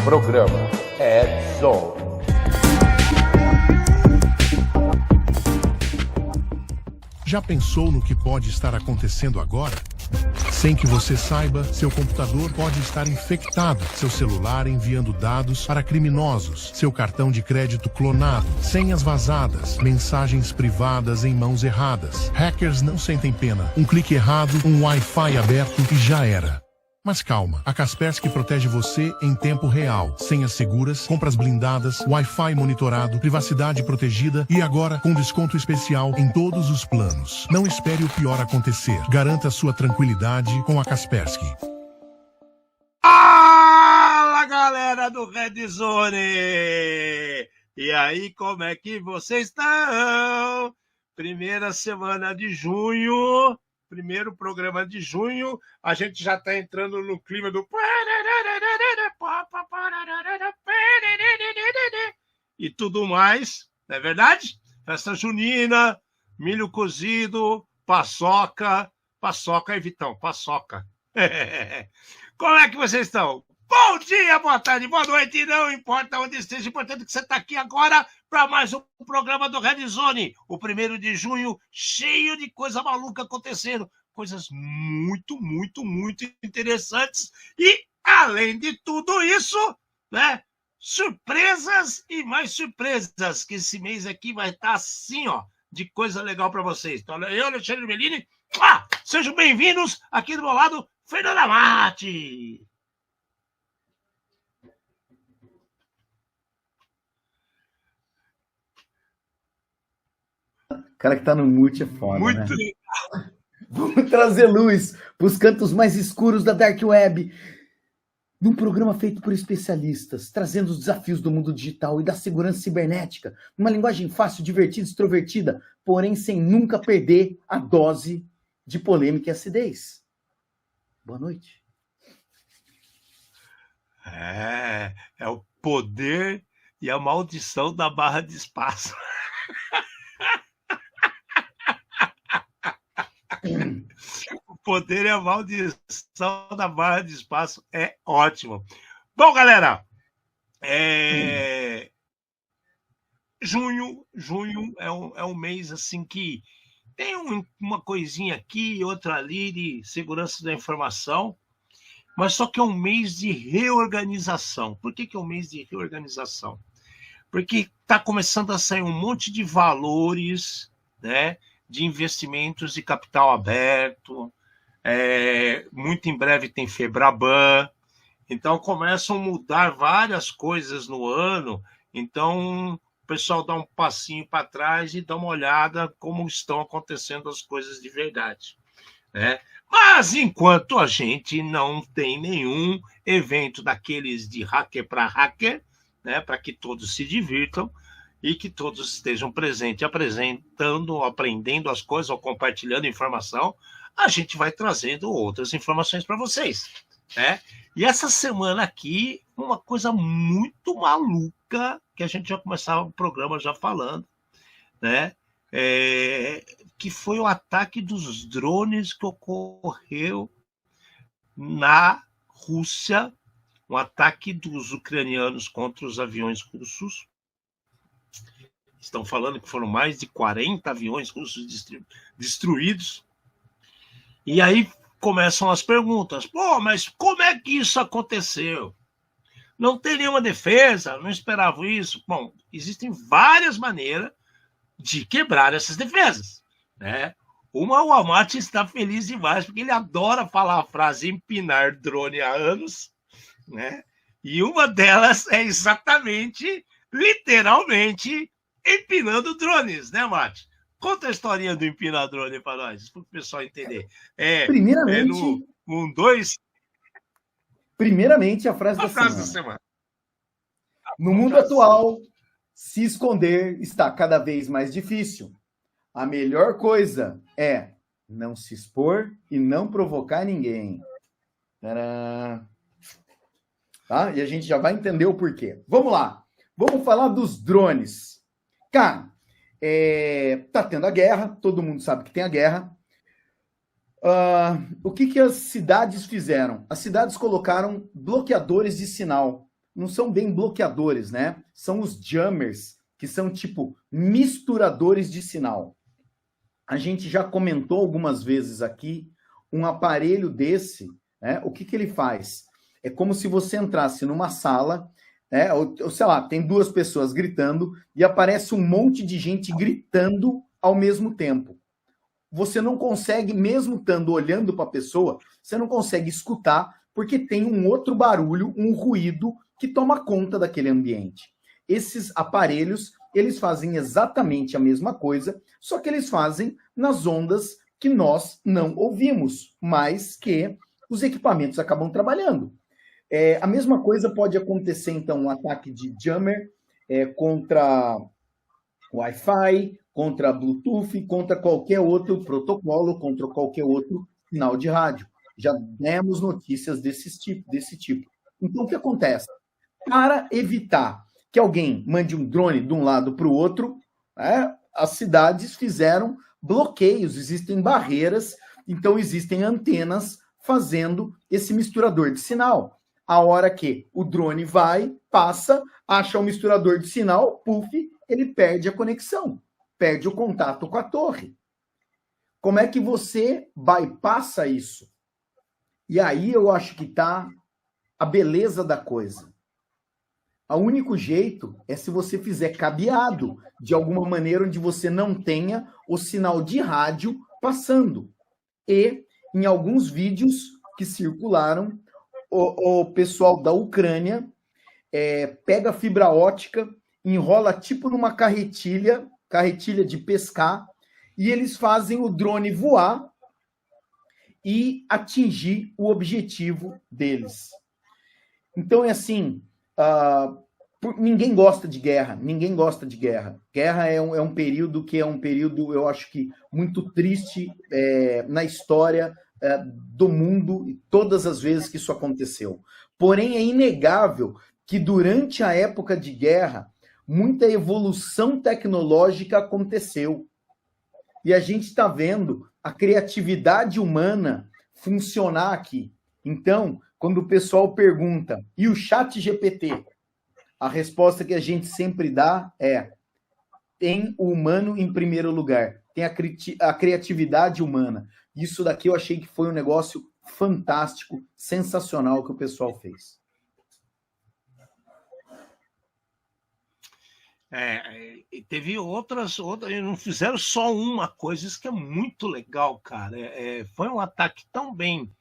Programa Red Zone. Já pensou no que pode estar acontecendo agora? Sem que você saiba, seu computador pode estar infectado, seu celular enviando dados para criminosos, seu cartão de crédito clonado, senhas vazadas, mensagens privadas em mãos erradas. Hackers não sentem pena. Um clique errado, um Wi-Fi aberto e já era. Mas calma, a Kaspersky protege você em tempo real. Senhas seguras, compras blindadas, Wi-Fi monitorado, privacidade protegida e agora com desconto especial em todos os planos. Não espere o pior acontecer. Garanta sua tranquilidade com a Kaspersky. Fala, galera do Red Zone! E aí, como é que vocês estão? Primeira semana de junho... Primeiro programa de junho, a gente já está entrando no clima do... E tudo mais, não é verdade? Festa junina, milho cozido, paçoca. Paçoca, hein, Vitão? Paçoca. Como é que vocês estão? Bom dia, boa tarde, boa noite, não importa onde esteja, importante que você está aqui agora para mais um programa do Red Zone, o 1º de junho, cheio de coisa maluca acontecendo, coisas muito, muito, muito interessantes e, além de tudo isso, né, surpresas e mais surpresas, que esse mês aqui vai estar assim, ó, de coisa legal para vocês. Então, eu, Alexandre Bellini, sejam bem-vindos aqui do meu lado, Fernanda Matti. O cara que tá no mute é foda, Muito né? legal. Vamos trazer luz para os cantos mais escuros da Dark Web. Num programa feito por especialistas, trazendo os desafios do mundo digital e da segurança cibernética, numa linguagem fácil, divertida e extrovertida, porém sem nunca perder a dose de polêmica e acidez. Boa noite. É o poder e a maldição da barra de espaço. O poder e a maldição da barra de espaço é ótimo. Bom, galera, junho é um mês assim que tem uma coisinha aqui e outra ali de segurança da informação, mas só que é um mês de reorganização. Por que é um mês de reorganização? Porque está começando a sair um monte de valores, né, de investimentos de capital aberto, muito em breve tem Febraban, então começam a mudar várias coisas no ano, então o pessoal dá um passinho para trás e dá uma olhada como estão acontecendo as coisas de verdade, né? Mas enquanto a gente não tem nenhum evento daqueles de hacker para hacker, né, para que todos se divirtam, e que todos estejam presentes, apresentando, aprendendo as coisas ou compartilhando informação, a gente vai trazendo outras informações para vocês, né? E essa semana aqui, uma coisa muito maluca, que a gente já começava o programa já falando, né? Que foi o ataque dos drones que ocorreu na Rússia, um ataque dos ucranianos contra os aviões russos. Estão falando que foram mais de 40 aviões russos destruídos. E aí começam as perguntas. Pô, mas como é que isso aconteceu? Não tem nenhuma defesa, não esperavam isso. Bom, existem várias maneiras de quebrar essas defesas, né? Uma, o Amati está feliz demais, porque ele adora falar a frase empinar drone há anos, né? E uma delas é exatamente, literalmente, empinando drones, né, Mati? Conta a historinha do empinar drone para nós, para o pessoal entender. Primeiramente, Primeiramente, a frase da semana. No mundo atual, se esconder está cada vez mais difícil. A melhor coisa é não se expor e não provocar ninguém. Tadã! Tá? E a gente já vai entender o porquê. Vamos lá. Vamos falar dos drones. Cara, tá tendo a guerra, todo mundo sabe que tem a guerra. O que as cidades fizeram? As cidades colocaram bloqueadores de sinal não são bem bloqueadores, né? São os jammers, que são tipo misturadores de sinal. A gente já comentou algumas vezes aqui, um aparelho desse, né? O que ele faz? É como se você entrasse numa sala, né? Ou sei lá, tem duas pessoas gritando e aparece um monte de gente gritando ao mesmo tempo. Você não consegue, mesmo estando olhando para a pessoa, você não consegue escutar, porque tem um outro barulho, um ruído que toma conta daquele ambiente. Esses aparelhos, eles fazem exatamente a mesma coisa, só que eles fazem nas ondas que nós não ouvimos, mas que os equipamentos acabam trabalhando. A mesma coisa pode acontecer, então, um ataque de jammer contra Wi-Fi, contra Bluetooth, contra qualquer outro protocolo, contra qualquer outro sinal de rádio. Já demos notícias desse tipo. Então, o que acontece? Para evitar que alguém mande um drone de um lado para o outro, né, as cidades fizeram bloqueios, existem barreiras, então existem antenas fazendo esse misturador de sinal. A hora que o drone vai, passa, acha o misturador de sinal, puf, ele perde a conexão, perde o contato com a torre. Como é que você bypassa isso? E aí eu acho que está a beleza da coisa. O único jeito é se você fizer cabeado, de alguma maneira onde você não tenha o sinal de rádio passando. E, em alguns vídeos que circularam, o pessoal da Ucrânia pega fibra ótica, enrola tipo numa carretilha de pescar, e eles fazem o drone voar e atingir o objetivo deles. Então é assim, ninguém gosta de guerra, Guerra é um período que eu acho que muito triste na história do mundo, e todas as vezes que isso aconteceu. Porém, é inegável que durante a época de guerra, muita evolução tecnológica aconteceu. E a gente está vendo a criatividade humana funcionar aqui. Então, quando o pessoal pergunta, e o ChatGPT? A resposta que a gente sempre dá é: tem o humano em primeiro lugar, tem a criatividade humana. Isso daqui eu achei que foi um negócio fantástico, sensacional que o pessoal fez. E teve outras, não fizeram só uma coisa, isso que é muito legal, cara. Foi um ataque tão bem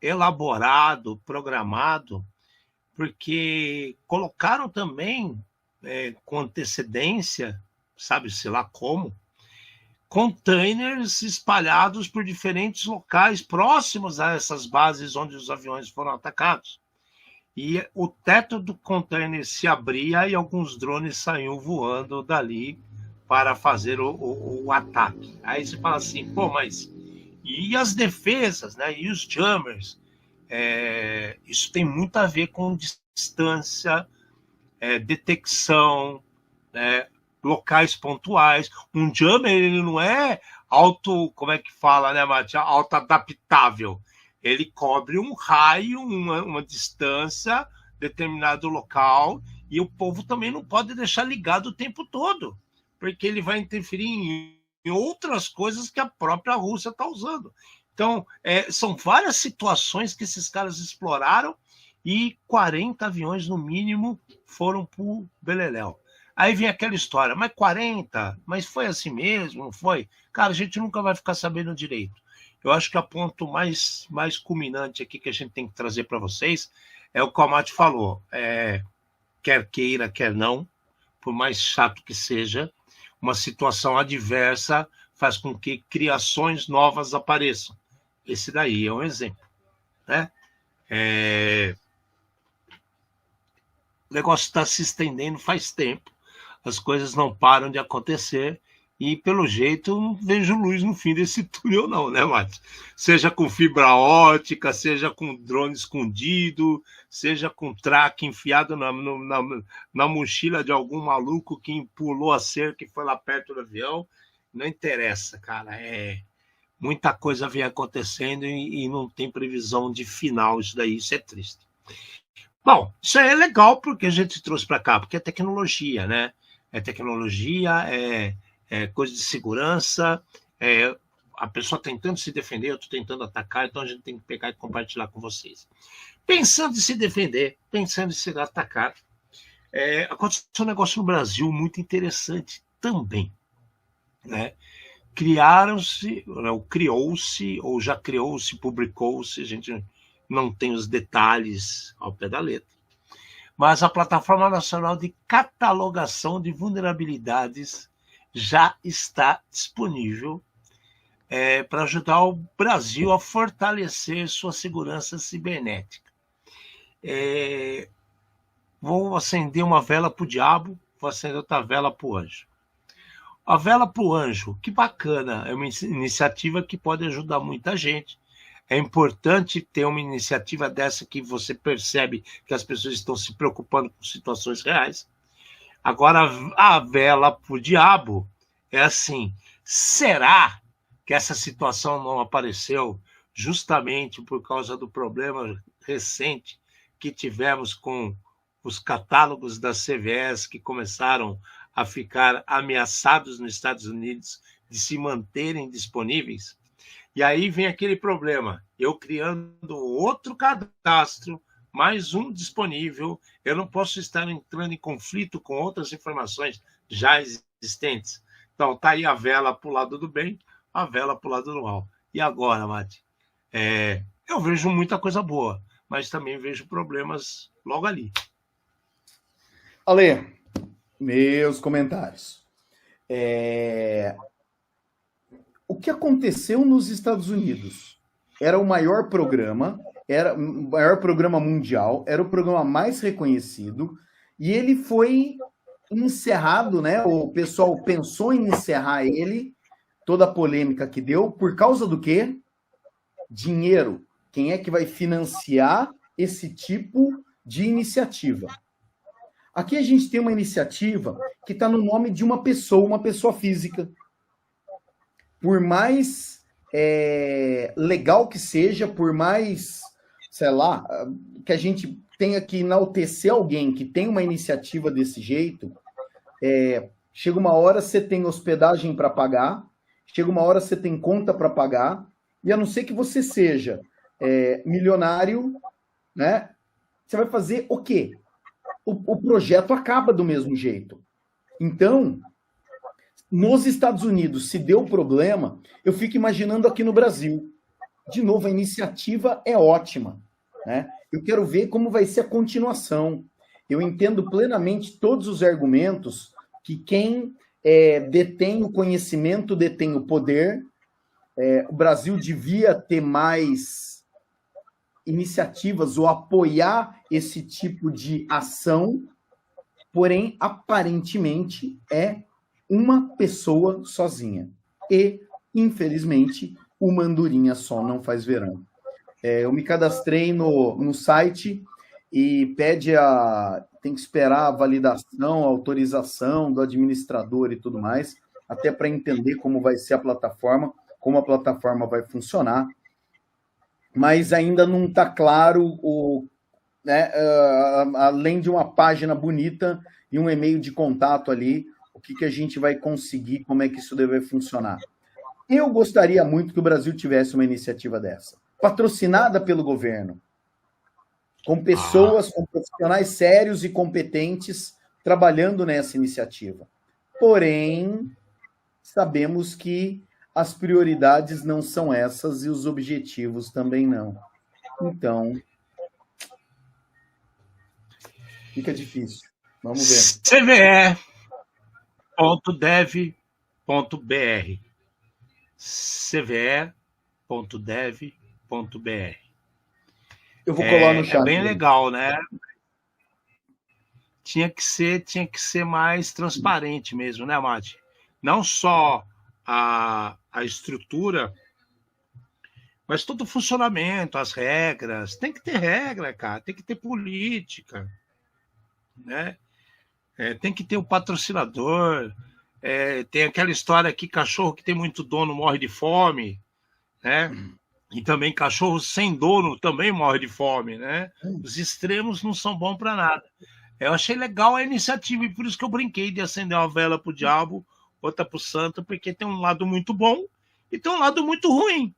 elaborado, programado, porque colocaram também, com antecedência, sabe-se lá como, containers espalhados por diferentes locais próximos a essas bases onde os aviões foram atacados. E o teto do container se abria e alguns drones saíam voando dali para fazer o ataque. Aí você fala assim, pô, mas e as defesas, né? E os jammers? Isso tem muito a ver com distância, detecção, né? Locais pontuais. Um jammer, ele não é como é que fala, né, Matia? Auto-adaptável. Ele cobre um raio, uma distância, determinado local, e o povo também não pode deixar ligado o tempo todo, porque ele vai interferir em outras coisas que a própria Rússia está usando. Então, são várias situações que esses caras exploraram e 40 aviões, no mínimo, foram para o beleléu. Aí vem aquela história, mas 40? Mas foi assim mesmo, não foi? Cara, a gente nunca vai ficar sabendo direito. Eu acho que o ponto mais culminante aqui que a gente tem que trazer para vocês é o que o Amati falou. Quer queira, quer não, por mais chato que seja, uma situação adversa faz com que criações novas apareçam. Esse daí é um exemplo, né? O negócio está se estendendo faz tempo, as coisas não param de acontecer e, pelo jeito, não vejo luz no fim desse túnel não, né, Márcio? Seja com fibra ótica, seja com drone escondido, seja com track enfiado na mochila de algum maluco que pulou a cerca e foi lá perto do avião. Não interessa, cara. Muita coisa vem acontecendo e não tem previsão de final isso daí. Isso é triste. Bom, isso aí é legal porque a gente trouxe para cá, porque é tecnologia, né? É tecnologia, é coisa de segurança, a pessoa tentando se defender, eu estou tentando atacar, então a gente tem que pegar e compartilhar com vocês. Pensando em se defender, pensando em se atacar, aconteceu um negócio no Brasil muito interessante também, né? Criou-se, ou já criou-se, publicou-se, a gente não tem os detalhes ao pé da letra, mas a Plataforma Nacional de Catalogação de Vulnerabilidades já está disponível para ajudar o Brasil a fortalecer sua segurança cibernética. Vou acender uma vela para o diabo, vou acender outra vela para o anjo. A vela para o anjo, que bacana, é uma iniciativa que pode ajudar muita gente. É importante ter uma iniciativa dessa que você percebe que as pessoas estão se preocupando com situações reais. Agora, a vela para o diabo é assim, será que essa situação não apareceu justamente por causa do problema recente que tivemos com os catálogos da CVS que começaram a ficar ameaçados nos Estados Unidos de se manterem disponíveis? E aí vem aquele problema, eu criando outro cadastro, mais um disponível, eu não posso estar entrando em conflito com outras informações já existentes. Então, tá aí a vela para o lado do bem, a vela para o lado do mal. E agora, Mati? Eu vejo muita coisa boa, mas também vejo problemas logo ali. Ale, meus comentários. O que aconteceu nos Estados Unidos? Era o maior programa, era o maior programa mundial, era o programa mais reconhecido, e ele foi encerrado, né? O pessoal pensou em encerrar ele, toda a polêmica que deu, por causa do quê? Dinheiro. Quem é que vai financiar esse tipo de iniciativa? Aqui a gente tem uma iniciativa que está no nome de uma pessoa física. Por mais legal que seja, por mais, sei lá, que a gente tenha que enaltecer alguém que tem uma iniciativa desse jeito, chega uma hora você tem hospedagem para pagar, chega uma hora você tem conta para pagar, e a não ser que você seja milionário, né? Você vai fazer o quê? O projeto acaba do mesmo jeito. Então, nos Estados Unidos, se deu problema, eu fico imaginando aqui no Brasil. De novo, a iniciativa é ótima, né? Eu quero ver como vai ser a continuação. Eu entendo plenamente todos os argumentos que quem detém o conhecimento, detém o poder. O Brasil devia ter mais iniciativas ou apoiar esse tipo de ação, porém, aparentemente, é uma pessoa sozinha. E, infelizmente, o Mandurinha só não faz verão. Eu me cadastrei no site e tem que esperar a validação, a autorização do administrador e tudo mais, até para entender como vai ser a plataforma, como a plataforma vai funcionar. Mas ainda não está claro, além de uma página bonita e um e-mail de contato ali, o que a gente vai conseguir, como é que isso deve funcionar. Eu gostaria muito que o Brasil tivesse uma iniciativa dessa, patrocinada pelo governo, com pessoas, com profissionais sérios e competentes trabalhando nessa iniciativa. Porém, sabemos que as prioridades não são essas e os objetivos também não. Então, fica difícil. Vamos ver. cve.dev.br cve.dev.br. Eu vou colar no chat. É bem legal, né? Tinha que ser mais transparente mesmo, né, Mati? Não só a estrutura, mas todo o funcionamento, as regras. Tem que ter regra, cara. Tem que ter política, né? Tem que ter o patrocinador. Tem aquela história que cachorro que tem muito dono morre de fome, né? E também cachorro sem dono também morre de fome, né? Os extremos não são bons para nada. Eu achei legal a iniciativa e por isso que eu brinquei de acender uma vela pro diabo, outra pro santo, porque tem um lado muito bom e tem um lado muito ruim.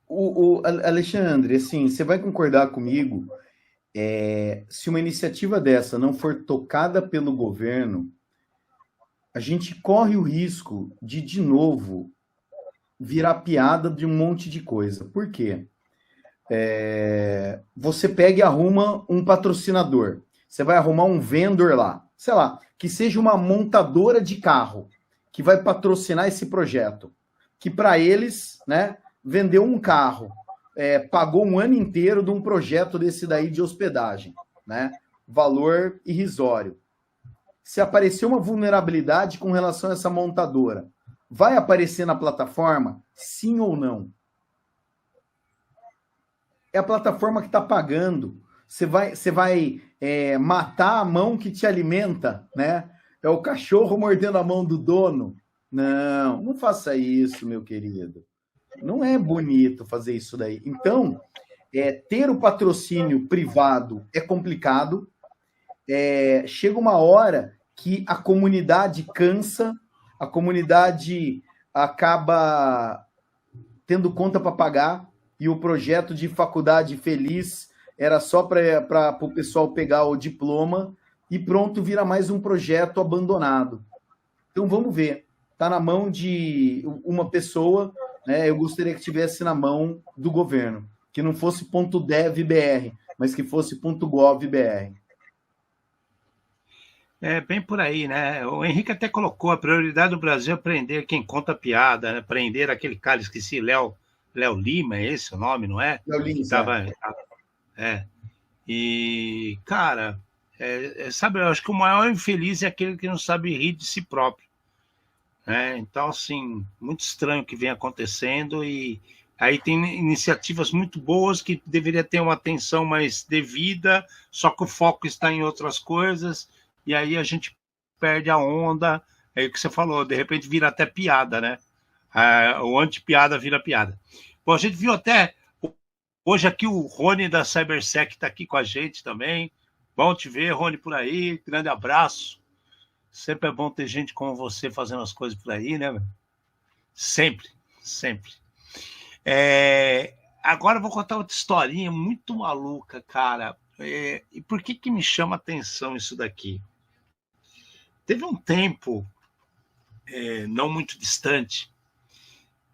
O Alexandre, assim, você vai concordar comigo, se uma iniciativa dessa não for tocada pelo governo, a gente corre o risco de novo, virar piada de um monte de coisa. Por quê? Você pega e arruma um patrocinador. Você vai arrumar um vendor lá, sei lá, que seja uma montadora de carro, que vai patrocinar esse projeto. Que para eles, né, vendeu um carro, pagou um ano inteiro de um projeto desse daí de hospedagem, né? Valor irrisório. Se aparecer uma vulnerabilidade com relação a essa montadora, vai aparecer na plataforma? Sim ou não? É a plataforma que está pagando. Você vai matar a mão que te alimenta, né? É o cachorro mordendo a mão do dono. Não faça isso, meu querido. Não é bonito fazer isso daí. Então, ter o patrocínio privado é complicado. Chega uma hora que a comunidade cansa, a comunidade acaba tendo conta para pagar, e o projeto de faculdade feliz era só para o pessoal pegar o diploma, e pronto, vira mais um projeto abandonado. Então vamos ver. Está na mão de uma pessoa, né? Eu gostaria que estivesse na mão do governo, que não fosse .dev.br, mas que fosse .gov.br. É bem por aí, né? O Henrique até colocou a prioridade do Brasil é prender quem conta piada, né? Prender aquele cara, esqueci, Léo Lima, é esse o nome, não é? Léo Lima, E, cara, sabe, eu acho que o maior infeliz é aquele que não sabe rir de si próprio. Então, assim, muito estranho o que vem acontecendo, e aí tem iniciativas muito boas que deveria ter uma atenção mais devida, só que o foco está em outras coisas, e aí a gente perde a onda. É o que você falou, de repente vira até piada, né? O anti-piada vira piada. Bom, a gente viu até hoje aqui o Rony da CyberSec está aqui com a gente também. Bom te ver, Rony, por aí. Grande abraço. Sempre é bom ter gente como você fazendo as coisas por aí, né? Sempre, sempre. Agora eu vou contar outra historinha muito maluca, cara. E por que me chama a atenção isso daqui? Teve um tempo, não muito distante,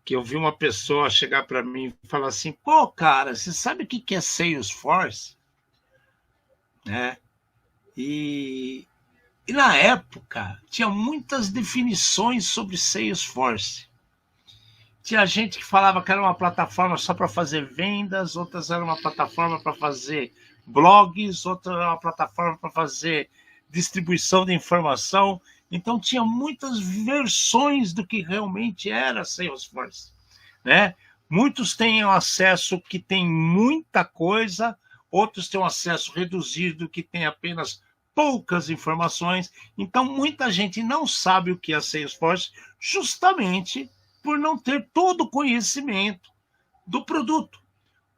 que eu vi uma pessoa chegar para mim e falar assim: pô, cara, você sabe o que é Salesforce? E na época tinha muitas definições sobre Salesforce. Tinha gente que falava que era uma plataforma só para fazer vendas, outras era uma plataforma para fazer blogs, outra era uma plataforma para fazer distribuição de informação. Então tinha muitas versões do que realmente era Salesforce, né? Muitos têm acesso que tem muita coisa, outros têm um acesso reduzido que tem apenas poucas informações. Então muita gente não sabe o que é Salesforce, justamente por não ter todo o conhecimento do produto.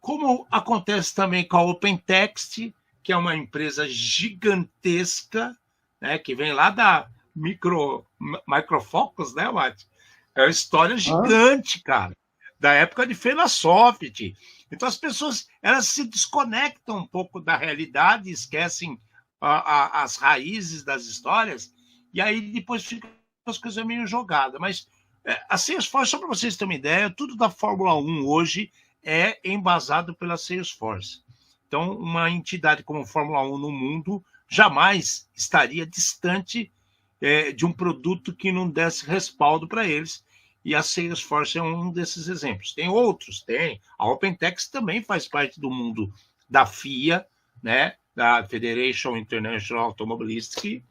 Como acontece também com a OpenText, que é uma empresa gigantesca, né, que vem lá da Micro Focus, né, Mate? É uma história gigante, cara, da época de Fenasoft. Então as pessoas, elas se desconectam um pouco da realidade, esquecem as raízes das histórias, e aí depois ficam as coisas meio jogadas. Mas a Salesforce, só para vocês terem uma ideia, tudo da Fórmula 1 hoje é embasado pela Salesforce. Então, uma entidade como a Fórmula 1 no mundo jamais estaria distante de um produto que não desse respaldo para eles, e a Salesforce é um desses exemplos. Tem outros, tem. A OpenText também faz parte do mundo da FIA, né, da Federation International Automobilistic,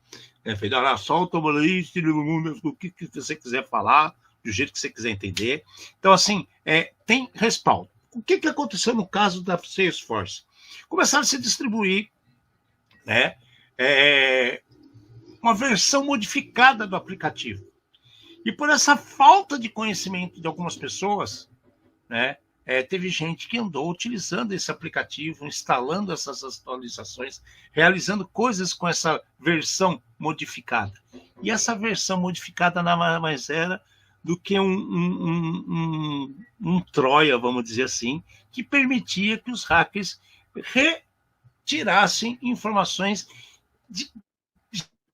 Federação Automobilística do mundo, do que você quiser falar, do jeito que você quiser entender. Então, assim, tem respaldo. O que aconteceu no caso da Salesforce? Começaram a se distribuir, né, uma versão modificada do aplicativo. E por essa falta de conhecimento de algumas pessoas, né? Teve gente que andou utilizando esse aplicativo, instalando essas atualizações, realizando coisas com essa versão modificada. E essa versão modificada nada mais era do que um Troia, vamos dizer assim, que permitia que os hackers retirassem informações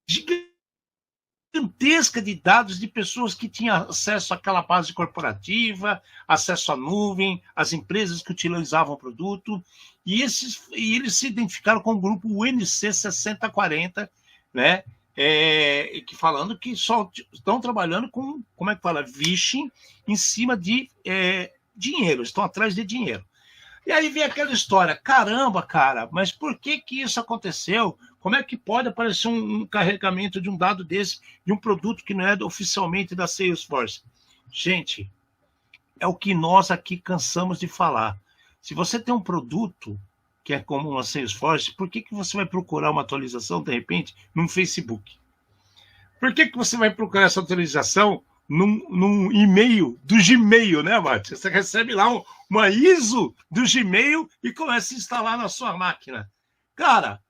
gigantesca de dados de pessoas que tinham acesso àquela base corporativa, acesso à nuvem, as empresas que utilizavam o produto, e eles se identificaram com o grupo UNC 6040, né? Que falando que só estão trabalhando com, como é que fala, phishing em cima de dinheiro, estão atrás de dinheiro. E aí vem aquela história, caramba, cara, mas por que isso aconteceu? Como é que pode aparecer um carregamento de um dado desse, de um produto que não é oficialmente da Salesforce? Gente, é o que nós aqui cansamos de falar. Se você tem um produto que é comum a Salesforce, por que você vai procurar uma atualização, de repente, no Facebook? Por que você vai procurar essa atualização num e-mail do Gmail, né, Márcio? Você recebe lá uma ISO do Gmail e começa a instalar na sua máquina. Cara,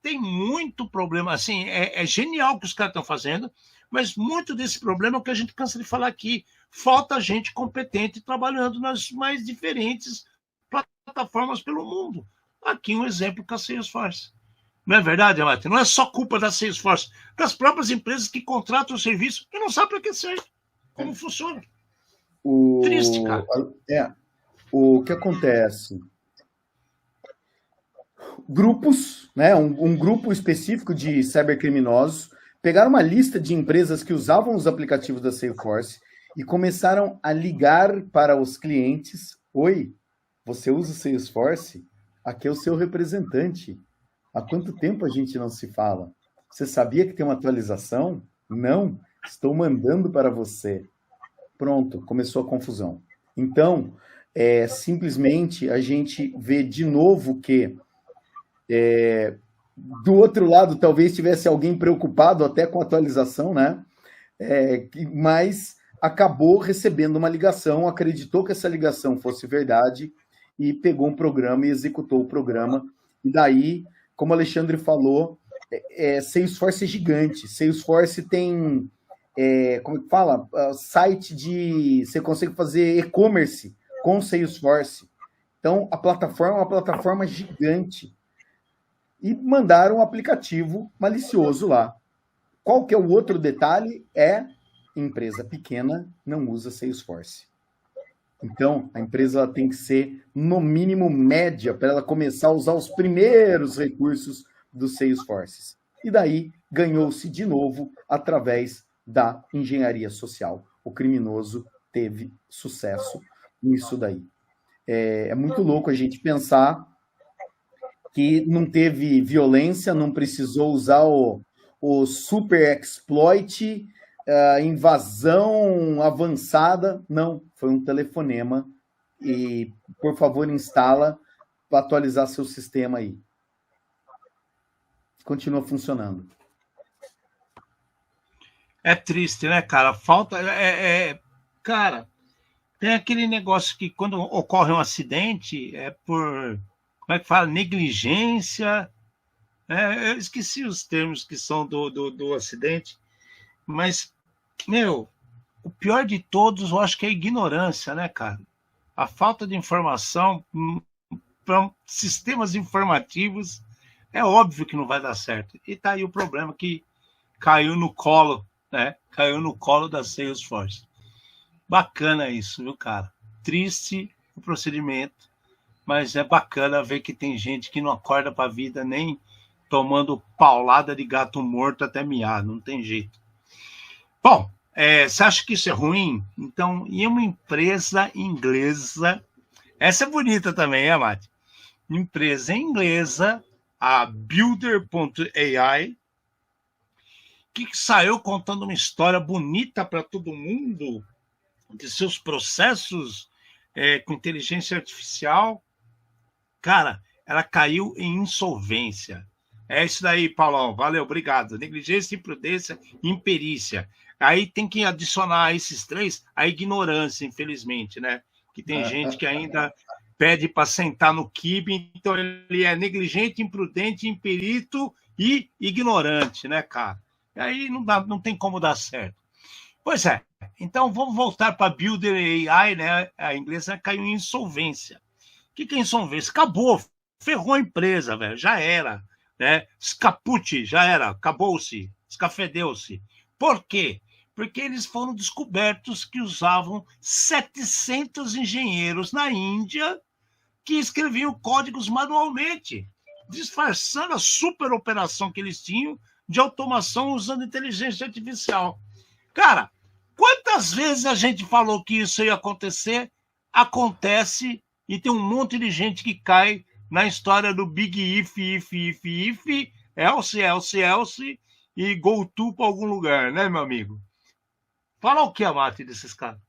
tem muito problema, assim, é genial o que os caras estão fazendo, mas muito desse problema é o que a gente cansa de falar aqui. Falta gente competente trabalhando nas mais diferentes plataformas pelo mundo. Aqui um exemplo com a Salesforce. Não é verdade, Amate? Não é só culpa da Salesforce, das próprias empresas que contratam o serviço e não sabem para que serve, como funciona. Triste, cara. O que acontece? Grupos, né, um grupo específico de cybercriminosos pegaram uma lista de empresas que usavam os aplicativos da Salesforce e começaram a ligar para os clientes. Oi, você usa o Salesforce? Aqui é o seu representante. Há quanto tempo a gente não se fala? Você sabia que tem uma atualização? Não, estou mandando para você. Pronto, começou a confusão. Então, simplesmente a gente vê de novo que do outro lado talvez tivesse alguém preocupado até com a atualização, né? Mas acabou recebendo uma ligação, acreditou que essa ligação fosse verdade e pegou um programa e executou o programa. E daí, como o Alexandre falou, Salesforce é gigante. Salesforce tem, como que fala? Site de... Você consegue fazer e-commerce com Salesforce. Então, a plataforma é uma plataforma gigante. E mandaram um aplicativo malicioso lá. Qual que é o outro detalhe? Empresa pequena não usa Salesforce. Então, a empresa ela tem que ser, no mínimo, média, para ela começar a usar os primeiros recursos do Salesforce. E daí, ganhou-se de novo através da engenharia social. O criminoso teve sucesso nisso daí. É muito louco a gente pensar que não teve violência, não precisou usar o super exploit, invasão avançada. Não, foi um telefonema. E, por favor, instala para atualizar seu sistema aí. Continua funcionando. É triste, né, cara? Falta... Cara, tem aquele negócio que quando ocorre um acidente é por... Como é que fala? Negligência. Eu esqueci os termos que são do acidente. Mas, o pior de todos, eu acho que é a ignorância, né, cara? A falta de informação para sistemas informativos é óbvio que não vai dar certo. E tá aí o problema que caiu no colo, né? Caiu no colo da Salesforce. Bacana isso, viu, cara? Triste o procedimento, mas é bacana ver que tem gente que não acorda para a vida nem tomando paulada de gato morto até miar, não tem jeito. Bom, você acha que isso é ruim? Então, e uma empresa inglesa, essa é bonita também, Mate? Empresa inglesa, a Builder.ai, que saiu contando uma história bonita para todo mundo de seus processos com inteligência artificial. Cara, ela caiu em insolvência. É isso daí, Paulão. Valeu, obrigado. Negligência, imprudência e imperícia. Aí tem que adicionar a esses três a ignorância, infelizmente, né? que tem gente que ainda pede para sentar no quibe, então ele é negligente, imprudente, imperito e ignorante, né, cara? E aí não tem como dar certo. Pois é, então vamos voltar para Builder AI, né? A inglesa caiu em insolvência. O que é insolvência? Acabou, ferrou a empresa, velho, já era, né? Escapute, já era, acabou-se, escafedeu-se. Por quê? Porque eles foram descobertos que usavam 700 engenheiros na Índia que escreviam códigos manualmente, disfarçando a super operação que eles tinham de automação usando inteligência artificial. Cara, quantas vezes a gente falou que isso ia acontecer? Acontece, e tem um monte de gente que cai na história do Big If, else, e go to para algum lugar, né, meu amigo? Fala o que, Amate, desses caras?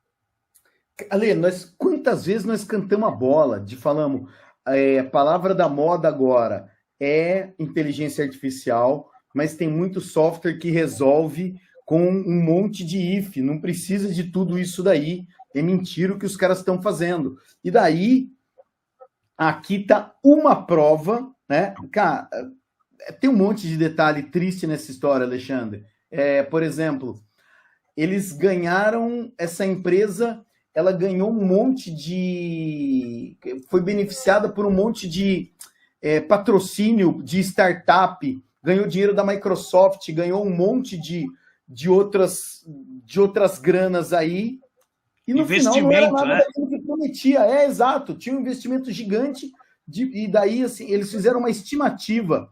Ale, quantas vezes nós cantamos a bola falamos, a palavra da moda agora é inteligência artificial, mas tem muito software que resolve com um monte de if, não precisa de tudo isso daí, é mentira o que os caras estão fazendo. E daí, aqui tá uma prova, né? Cara, tem um monte de detalhe triste nessa história, Alexandre. Por exemplo, eles ganharam, essa empresa, ela ganhou um monte de... Foi beneficiada por um monte de patrocínio de startup, ganhou dinheiro da Microsoft, ganhou um monte de outras granas aí, e no final não era nada daquilo que prometia. Exato, tinha um investimento gigante, e daí assim, eles fizeram uma estimativa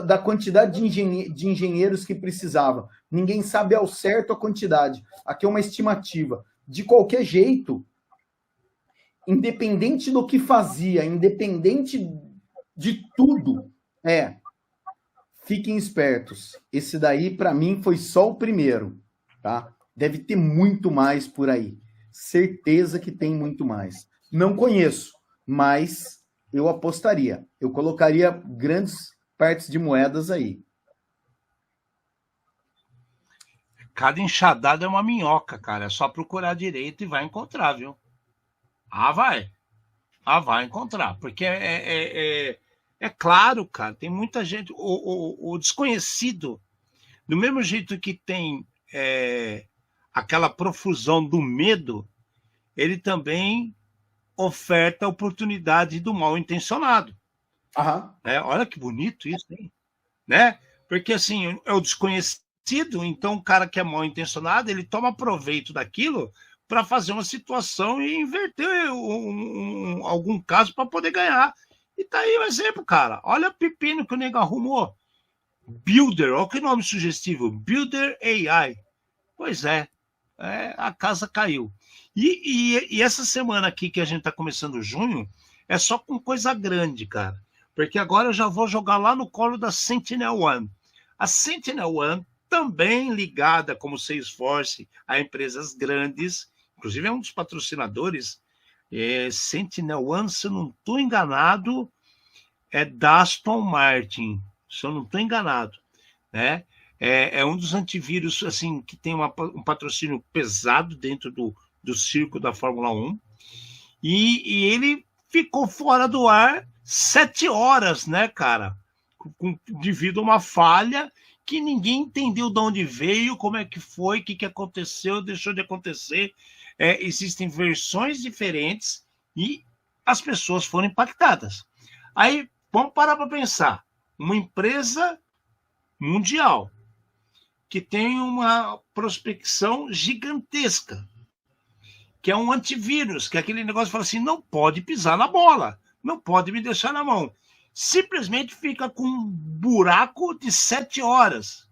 da quantidade de engenheiros que precisava. Ninguém sabe ao certo a quantidade. Aqui é uma estimativa. De qualquer jeito, independente do que fazia, independente de tudo, fiquem espertos. Esse daí, para mim, foi só o primeiro, tá? Deve ter muito mais por aí. Certeza que tem muito mais. Não conheço, mas eu apostaria. Eu colocaria grandes partes de moedas aí. Cada enxadada é uma minhoca, cara. É só procurar direito e vai encontrar, viu? Vai encontrar. Porque é claro, cara, tem muita gente... O desconhecido, do mesmo jeito que tem aquela profusão do medo, ele também oferta a oportunidade do mal intencionado. Olha que bonito isso, hein? Né? Porque, assim, é o desconhecido, então o cara que é mal intencionado, ele toma proveito daquilo para fazer uma situação e inverter algum caso para poder ganhar. E tá aí o exemplo, cara. Olha o pepino que o nego arrumou. Builder, olha que nome sugestivo. Builder AI. Pois a casa caiu. E essa semana aqui que a gente tá começando junho, é só com coisa grande, cara. Porque agora eu já vou jogar lá no colo da SentinelOne. A SentinelOne, também ligada como Salesforce a empresas grandes, inclusive é um dos patrocinadores, SentinelOne, se eu não estou enganado, é da Aston Martin, se eu não estou enganado, né? É um dos antivírus assim, que tem um patrocínio pesado dentro do circo da Fórmula 1, e ele ficou fora do ar 7 horas, né, cara? Devido a uma falha que ninguém entendeu de onde veio, como é que foi, o que aconteceu, deixou de acontecer. Existem versões diferentes e as pessoas foram impactadas. Aí, vamos parar para pensar. Uma empresa mundial que tem uma prospecção gigantesca, que é um antivírus, que é aquele negócio que fala assim, não pode pisar na bola, não pode me deixar na mão. Simplesmente fica com um buraco de 7 horas.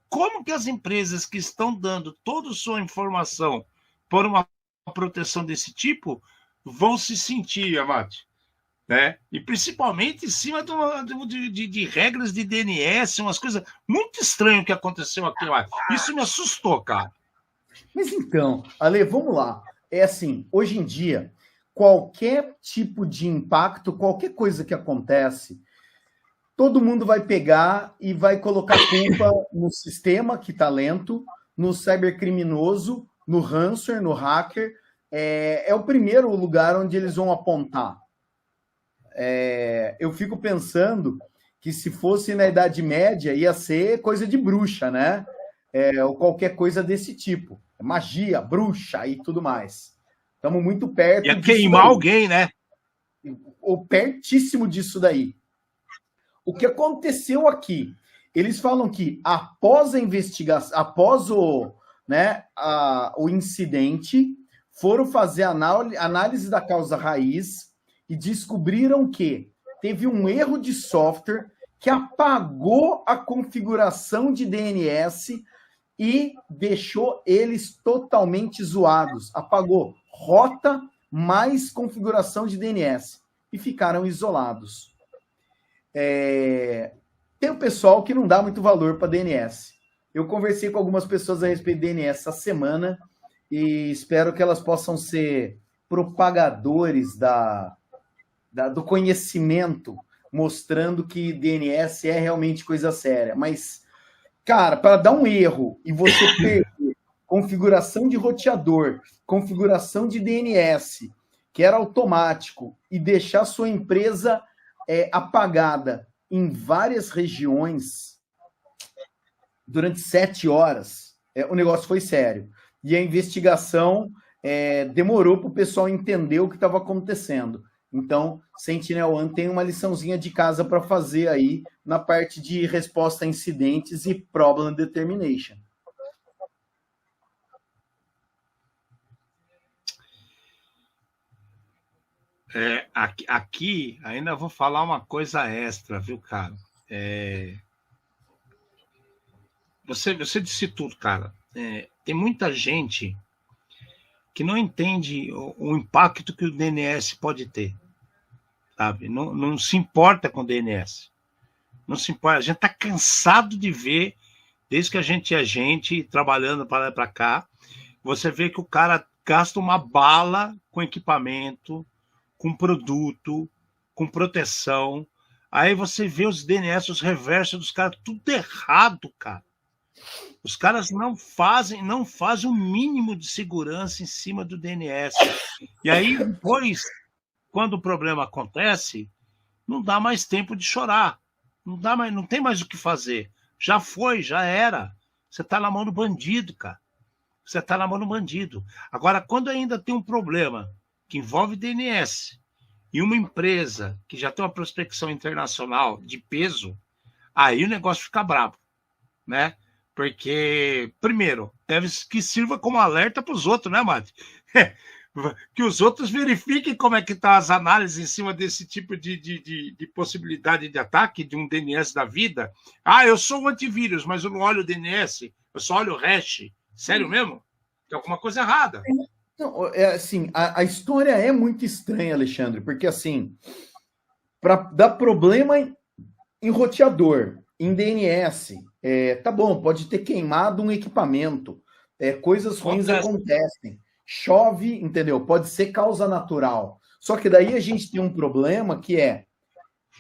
Como que as empresas que estão dando toda a sua informação por uma proteção desse tipo vão se sentir, Amate? Né? E principalmente em cima de regras de DNS, umas coisas muito estranhas que aconteceu aqui. Isso me assustou, cara. Mas então, Ale, vamos lá. É assim, hoje em dia, qualquer tipo de impacto, qualquer coisa que acontece, todo mundo vai pegar e vai colocar culpa no sistema que está lento, no cybercriminoso, no ransomware, no hacker, é o primeiro lugar onde eles vão apontar. Eu fico pensando que se fosse na Idade Média, ia ser coisa de bruxa, né? Ou qualquer coisa desse tipo. Magia, bruxa e tudo mais. Estamos muito perto. Ia queimar alguém, né? Ou pertíssimo disso daí. O que aconteceu aqui? Eles falam que após a investigação, após o incidente, foram fazer análise da causa raiz e descobriram que teve um erro de software que apagou a configuração de DNS e deixou eles totalmente zoados. Apagou rota mais configuração de DNS e ficaram isolados. Tem o pessoal que não dá muito valor para DNS. Eu conversei com algumas pessoas a respeito de DNS essa semana e espero que elas possam ser propagadores do conhecimento, mostrando que DNS é realmente coisa séria. Mas, cara, para dar um erro e você perder configuração de roteador, configuração de DNS, que era automático, e deixar sua empresa apagada em várias regiões durante 7 horas, o negócio foi sério. E a investigação demorou para o pessoal entender o que estava acontecendo. Então, SentinelOne tem uma liçãozinha de casa para fazer aí na parte de resposta a incidentes e problem determination. Aqui ainda vou falar uma coisa extra, viu, cara? Você disse tudo, cara. Tem muita gente que não entende o impacto que o DNS pode ter, sabe? Não se importa com o DNS. Não se importa. A gente está cansado de ver, desde que a gente é gente, trabalhando para lá e para cá, você vê que o cara gasta uma bala com equipamento, com produto, com proteção. Aí você vê os DNS, os reversos dos caras, tudo errado, cara. Os caras não fazem o mínimo de segurança em cima do DNS. E aí, depois, quando o problema acontece, não dá mais tempo de chorar. Não tem mais o que fazer. Já foi, já era. Você está na mão do bandido, cara. Você está na mão do bandido. Agora, quando ainda tem um problema que envolve DNS e uma empresa que já tem uma prospecção internacional de peso, aí o negócio fica brabo, né? Porque, primeiro, deve que sirva como alerta para os outros, né, Mate? Que os outros verifiquem como é que estão as análises em cima desse tipo de possibilidade de ataque de um DNS da vida. Eu sou um antivírus, mas eu não olho o DNS, eu só olho o hash. Sério mesmo? Tem alguma coisa errada. Não, assim, a história é muito estranha, Alexandre, porque, assim, para dar problema em roteador, em DNS, tá bom, pode ter queimado um equipamento, coisas ruins acontecem, chove, entendeu? Pode ser causa natural. Só que daí a gente tem um problema que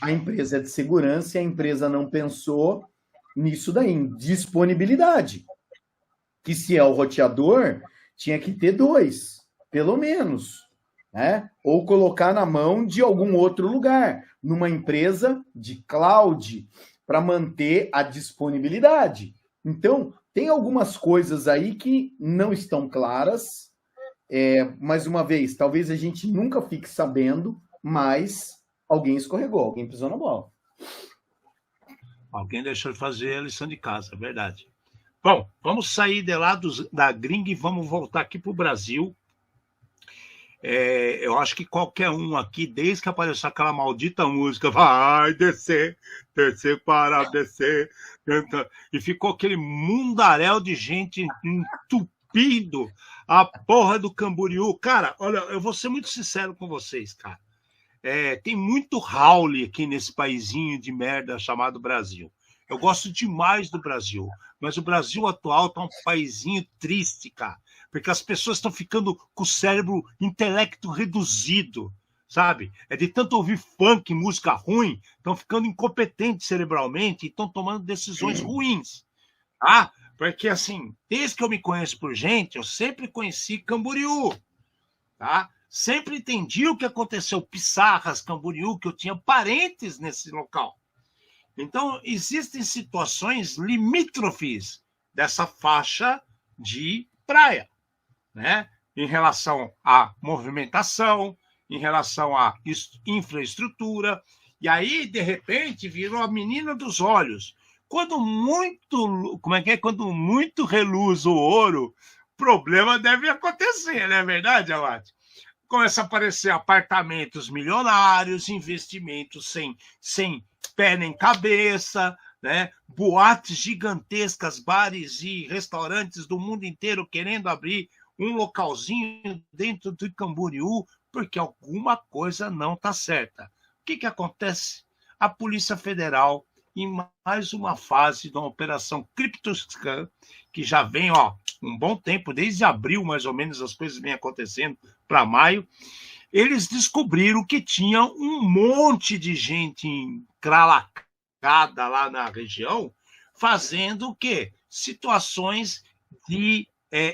a empresa é de segurança e a empresa não pensou nisso daí, em disponibilidade. Que se é o roteador, tinha que ter 2, pelo menos, né? Ou colocar na mão de algum outro lugar, numa empresa de cloud, para manter a disponibilidade. Então, tem algumas coisas aí que não estão claras. Mais uma vez, talvez a gente nunca fique sabendo, mas alguém escorregou, alguém pisou na bola. Alguém deixou de fazer a lição de casa, é verdade. Bom, vamos sair de lá da gringa e vamos voltar aqui para o Brasil. Eu acho que qualquer um aqui, desde que apareceu aquela maldita música, vai descer, para descer, e ficou aquele mundaréu de gente entupindo a porra do Camboriú. Cara, olha, eu vou ser muito sincero com vocês, cara. Tem muito Raul aqui nesse paizinho de merda chamado Brasil. Eu gosto demais do Brasil, mas o Brasil atual tá um paizinho triste, cara, porque as pessoas estão ficando com o cérebro intelecto reduzido, sabe? De tanto ouvir funk, música ruim, estão ficando incompetentes cerebralmente e estão tomando decisões ruins, tá? Porque, assim, desde que eu me conheço por gente, eu sempre conheci Camboriú. tá? Sempre entendi o que aconteceu, Pissarras, Camboriú, que eu tinha parentes nesse local. Então, existem situações limítrofes dessa faixa de praia, né? Em relação à movimentação, em relação à infraestrutura, e aí, de repente, virou a menina dos olhos. Quando muito reluz o ouro, problema deve acontecer, não é verdade, Abate? Começa a aparecer apartamentos milionários, investimentos sem pé nem cabeça, né? Boates gigantescas, bares e restaurantes do mundo inteiro querendo abrir um localzinho dentro do Camboriú, porque alguma coisa não está certa. O que acontece? A Polícia Federal, em mais uma fase de uma operação CryptoScan, que já vem um bom tempo, desde abril mais ou menos as coisas vêm acontecendo para maio, eles descobriram que tinha um monte de gente encralacada lá na região, fazendo o quê? Situações de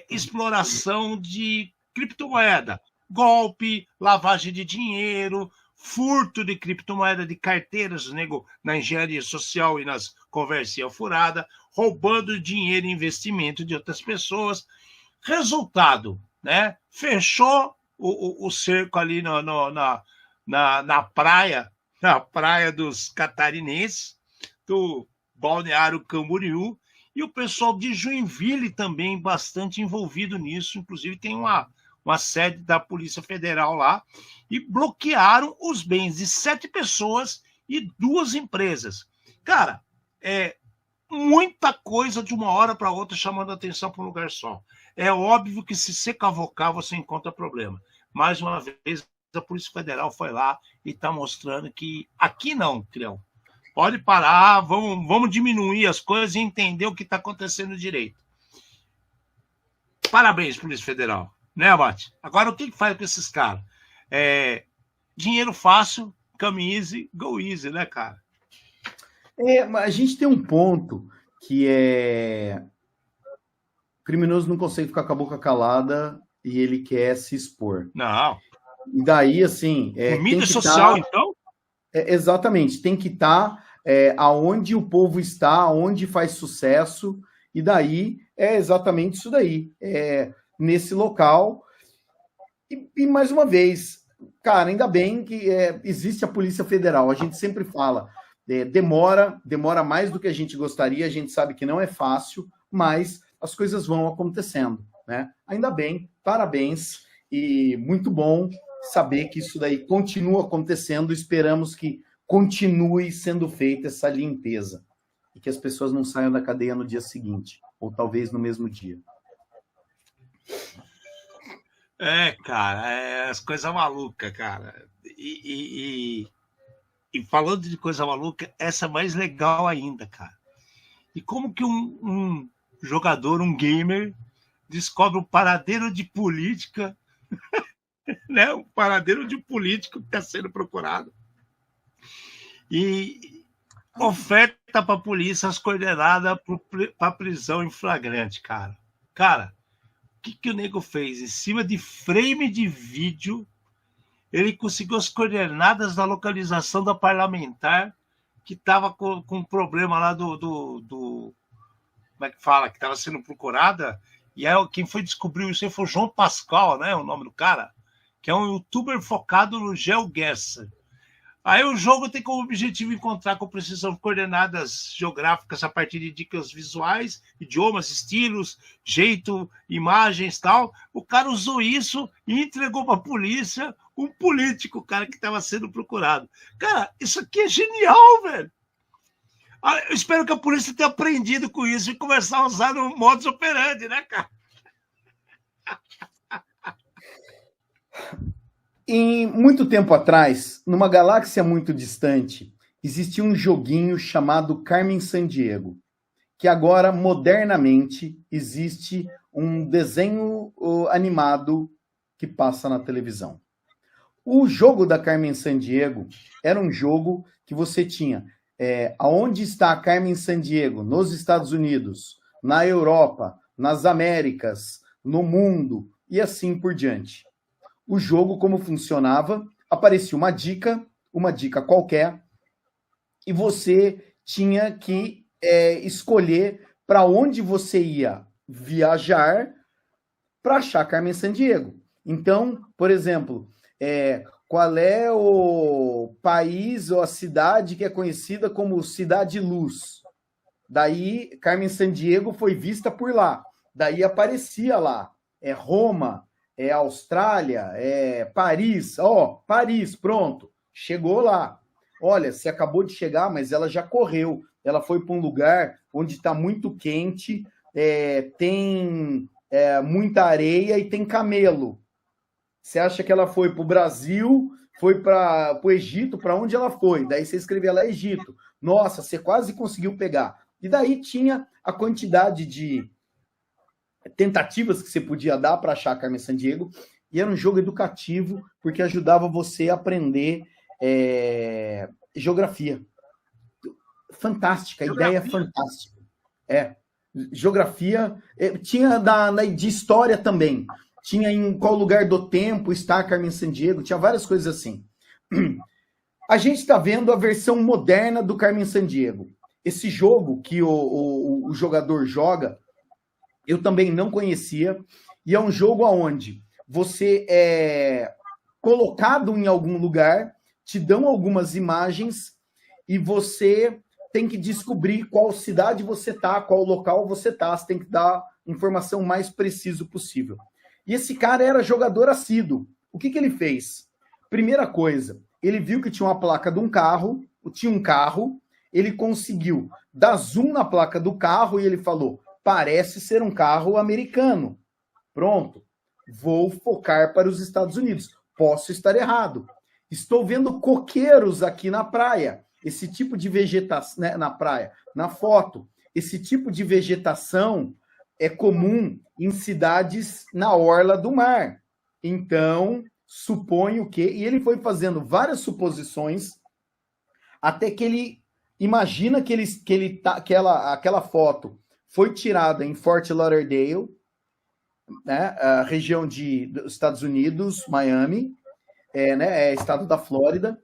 exploração de criptomoeda, golpe, lavagem de dinheiro, furto de criptomoeda de carteiras, na engenharia social e nas conversinhas furadas, roubando dinheiro e investimento de outras pessoas. Resultado, né? Fechou o cerco ali na praia dos catarinenses, do Balneário Camboriú, e o pessoal de Joinville também bastante envolvido nisso, inclusive tem uma sede da Polícia Federal lá, e bloquearam os bens de 7 pessoas e 2 empresas. Cara, muita coisa de uma hora para outra chamando a atenção para um lugar só. É óbvio que se você cavocar, você encontra problema. Mais uma vez, a Polícia Federal foi lá e está mostrando que aqui não, Crião. Pode parar, vamos diminuir as coisas e entender o que está acontecendo direito. Parabéns, Polícia Federal. Né, Abate? Agora, o que faz com esses caras? Dinheiro fácil, come easy, go easy, né, cara? Mas a gente tem um ponto que o criminoso não consegue ficar com a boca calada e ele quer se expor. Não. E daí, assim... mídia social, então? Exatamente. Tem que estar aonde o povo está, onde faz sucesso, e daí é exatamente isso daí. Nesse local. E mais uma vez, cara, ainda bem que existe a Polícia Federal. A gente sempre fala, demora mais do que a gente gostaria, a gente sabe que não é fácil, mas as coisas vão acontecendo, né? Ainda bem, parabéns, e muito bom saber que isso daí continua acontecendo. Esperamos que continue sendo feita essa limpeza e que as pessoas não saiam da cadeia no dia seguinte, ou talvez no mesmo dia. Cara, as coisas malucas, cara. E falando de coisa maluca, essa é mais legal ainda, cara. E como que um jogador, um gamer, descobre um paradeiro de política, né? Um paradeiro de político que está sendo procurado. E oferta para a polícia as coordenadas para prisão em flagrante, cara. Cara, o que o nego fez? Em cima de frame de vídeo, ele conseguiu as coordenadas da localização da parlamentar que estava com problema lá do como é que fala? Que estava sendo procurada. E aí quem foi descobrir isso aí foi o João Pascal, né? O nome do cara, que é um youtuber focado no GeoGuessr. Aí o jogo tem como objetivo encontrar com precisão coordenadas geográficas a partir de dicas visuais, idiomas, estilos, jeito, imagens e tal. O cara usou isso e entregou para a polícia um político, cara, que estava sendo procurado. Cara, isso aqui é genial, velho. Eu espero que a polícia tenha aprendido com isso e começar a usar no modus operandi, né, cara? Em muito tempo atrás, numa galáxia muito distante, existia um joguinho chamado Carmen Sandiego, que agora, modernamente, existe um desenho animado que passa na televisão. O jogo da Carmen Sandiego era um jogo que você tinha aonde está a Carmen Sandiego, nos Estados Unidos, na Europa, nas Américas, no mundo, e assim por diante. o jogo, como funcionava. Aparecia uma dica qualquer, e você tinha que escolher para onde você ia viajar para achar Carmen Sandiego. Então, por exemplo, qual é o país ou a cidade que é conhecida como Cidade Luz? Daí, Carmen Sandiego foi vista por lá. Daí aparecia lá. É Roma, é Austrália, é Paris. Paris, pronto. Chegou lá. Olha, você acabou de chegar, mas ela já correu. Ela foi para um lugar onde está muito quente, tem muita areia e tem camelo. Você acha que ela foi para o Brasil, foi para o Egito, para onde ela foi? Daí você escrevia lá Egito. Nossa, você quase conseguiu pegar. E daí tinha a quantidade de tentativas que você podia dar para achar a Carmen Sandiego, e era um jogo educativo, porque ajudava você a aprender geografia. Fantástica, ideia fantástica. Geografia, tinha de história também. Tinha em qual lugar do tempo está a Carmen Sandiego, tinha várias coisas assim. A gente está vendo a versão moderna do Carmen Sandiego. Esse jogo que o jogador joga, eu também não conhecia, e é um jogo onde você é colocado em algum lugar, te dão algumas imagens, e você tem que descobrir qual cidade você está, qual local você está, você tem que dar informação mais preciso possível. E esse cara era jogador assíduo. O que ele fez? Primeira coisa, ele viu que tinha uma placa de um carro, ele conseguiu dar zoom na placa do carro e ele falou, parece ser um carro americano. Pronto, vou focar para os Estados Unidos. Posso estar errado. Estou vendo coqueiros aqui na praia. Esse tipo de vegetação, né, na praia, na foto, esse tipo de vegetação é comum em cidades na orla do mar. Então, suponho que... E ele foi fazendo várias suposições até que ele imagina que aquela foto foi tirada em Fort Lauderdale, né, a região dos Estados Unidos, Miami, estado da Flórida,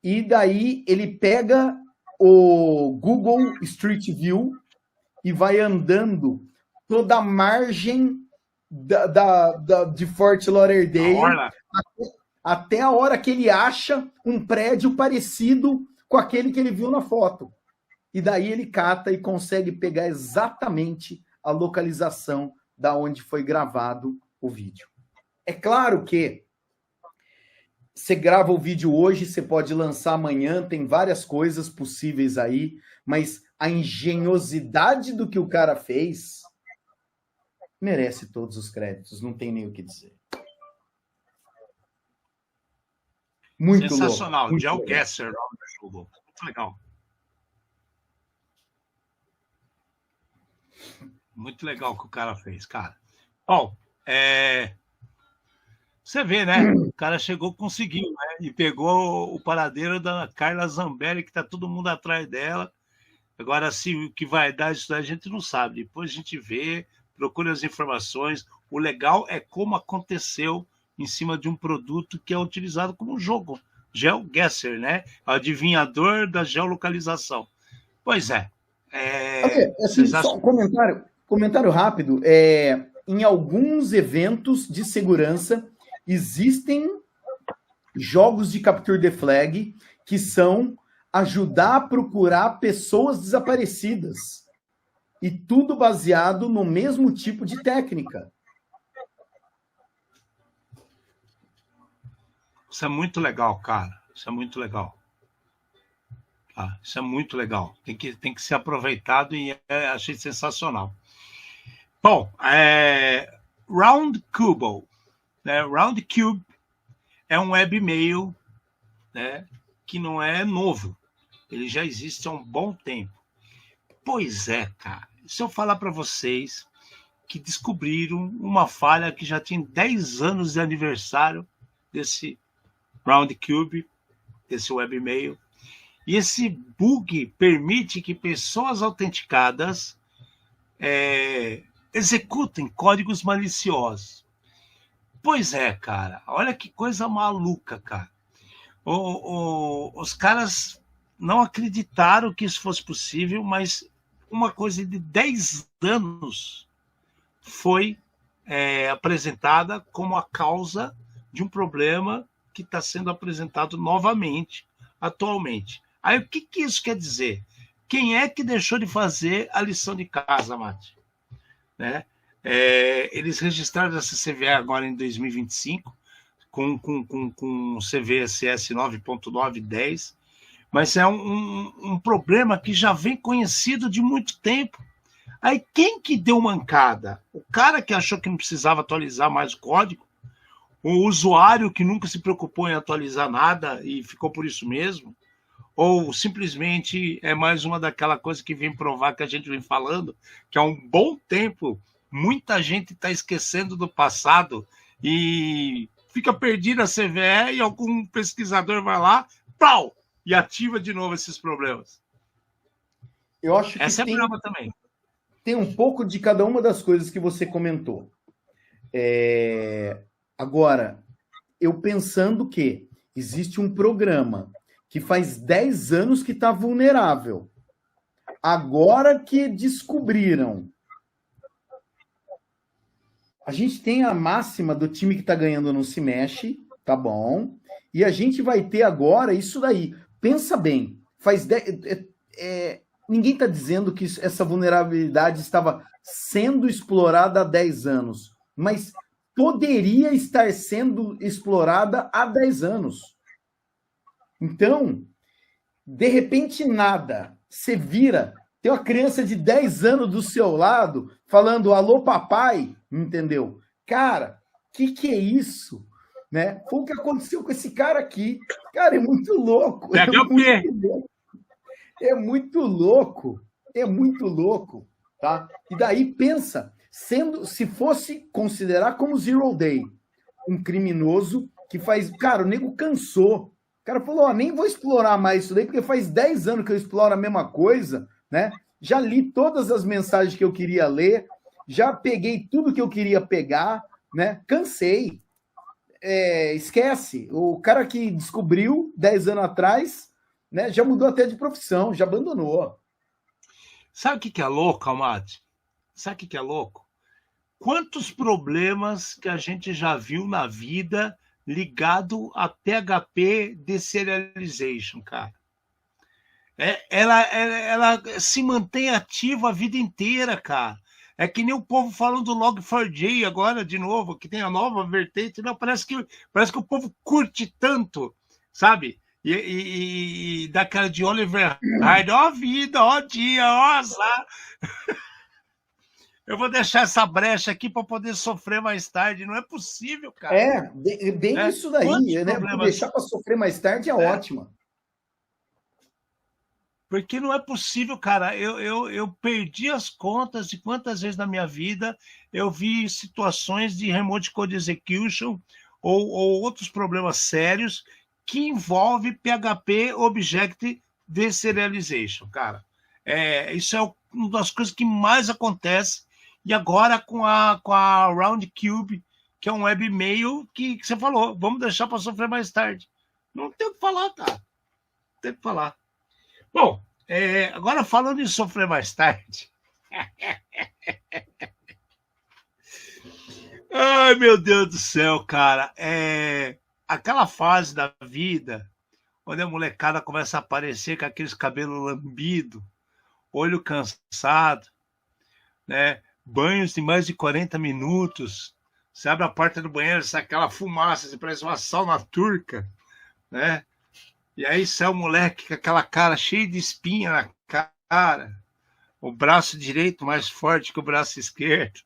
e daí ele pega o Google Street View e vai andando toda a margem de Fort Lauderdale até a hora que ele acha um prédio parecido com aquele que ele viu na foto. E daí ele cata e consegue pegar exatamente a localização da onde foi gravado o vídeo. É claro que você grava o vídeo hoje, você pode lançar amanhã, tem várias coisas possíveis aí, mas a engenhosidade do que o cara fez merece todos os créditos, não tem nem o que dizer. Muito sensacional, louco. GeoGuessr, muito legal. Muito legal o que o cara fez, cara. Bom, você vê, né? O cara chegou, conseguiu, né? E pegou o paradeiro da Carla Zambelli, que tá todo mundo atrás dela. Agora, se o que vai dar isso daí, a gente não sabe. Depois a gente vê, procura as informações. O legal é como aconteceu em cima de um produto que é utilizado como jogo. GeoGuessr, né? Adivinhador da geolocalização. Pois é. Só um comentário rápido. Em alguns eventos de segurança, existem jogos de Capture the Flag que são ajudar a procurar pessoas desaparecidas. E tudo baseado no mesmo tipo de técnica. Isso é muito legal, cara. Isso é muito legal. Tá? Isso é muito legal. Tem que ser aproveitado e achei sensacional. Bom, Roundcube, né? Roundcube é um webmail, né, que não é novo. Ele já existe há um bom tempo. Pois é, cara. Se eu falar para vocês que descobriram uma falha que já tinha 10 anos de aniversário desse Roundcube, desse webmail, e esse bug permite que pessoas autenticadas executem códigos maliciosos. Pois é, cara. Olha que coisa maluca, cara. Os caras não acreditaram que isso fosse possível, mas uma coisa de 10 anos foi apresentada como a causa de um problema que está sendo apresentado novamente, atualmente. Aí o que isso quer dizer? Quem é que deixou de fazer a lição de casa, Mate? Né? Eles registraram essa CVE agora em 2025, com CVSS 9.910, mas é um problema que já vem conhecido de muito tempo. Aí quem que deu mancada? O cara que achou que não precisava atualizar mais o código? O usuário que nunca se preocupou em atualizar nada e ficou por isso mesmo? Ou simplesmente é mais uma daquela coisa que vem provar que a gente vem falando, que há um bom tempo muita gente está esquecendo do passado e fica perdida a CVE e algum pesquisador vai lá, pau, e ativa de novo esses problemas. Eu acho que essa é a prova também. Tem um pouco de cada uma das coisas que você comentou. Agora, eu pensando que existe um programa que faz 10 anos que está vulnerável. Agora que descobriram. A gente tem a máxima do time que está ganhando não se mexe, tá bom? E a gente vai ter agora isso daí. Pensa bem, ninguém está dizendo que essa vulnerabilidade estava sendo explorada há 10 anos, mas poderia estar sendo explorada há 10 anos. Então, de repente, nada. Você vira, tem uma criança de 10 anos do seu lado falando alô, papai, entendeu? Cara, que é isso? Né? Foi o que aconteceu com esse cara aqui. Cara, é muito louco. É muito louco, tá? E daí pensa, se fosse considerar como Zero Day, um criminoso que faz... Cara, o nego cansou. O cara falou, nem vou explorar mais isso daí, porque faz 10 anos que eu exploro a mesma coisa, né? Já li todas as mensagens que eu queria ler, já peguei tudo que eu queria pegar, né? Cansei. Esquece. O cara que descobriu 10 anos atrás, né, já mudou até de profissão, já abandonou. Sabe o que é louco, Almati? Sabe o que é louco? Quantos problemas que a gente já viu na vida ligado a PHP Deserialization, cara? Ela se mantém ativa a vida inteira, cara. É que nem o povo falando do Log4j agora, de novo, que tem a nova vertente. Não, parece que o povo curte tanto, sabe? E dá cara de Oliver Hyde, ó vida, ó dia, ó azar. Eu vou deixar essa brecha aqui para poder sofrer mais tarde. Não é possível, cara. Bem isso daí, né? Deixar para sofrer mais tarde é ótima. Porque não é possível, cara. Eu perdi as contas de quantas vezes na minha vida eu vi situações de remote code execution ou outros problemas sérios que envolve PHP Object Deserialization, cara. Isso é uma das coisas que mais acontece. E agora com a Roundcube, que é um webmail que você falou, vamos deixar para sofrer mais tarde. Não tem o que falar, cara. Não tem o que falar. Bom, agora falando em sofrer mais tarde. Ai, meu Deus do céu, cara. Aquela fase da vida onde a molecada começa a aparecer com aqueles cabelos lambidos, olho cansado, né? Banhos de mais de 40 minutos. Você abre a porta do banheiro, sai aquela fumaça, você parece uma sauna turca, né? E aí sai o moleque com aquela cara cheia de espinha na cara, o braço direito mais forte que o braço esquerdo.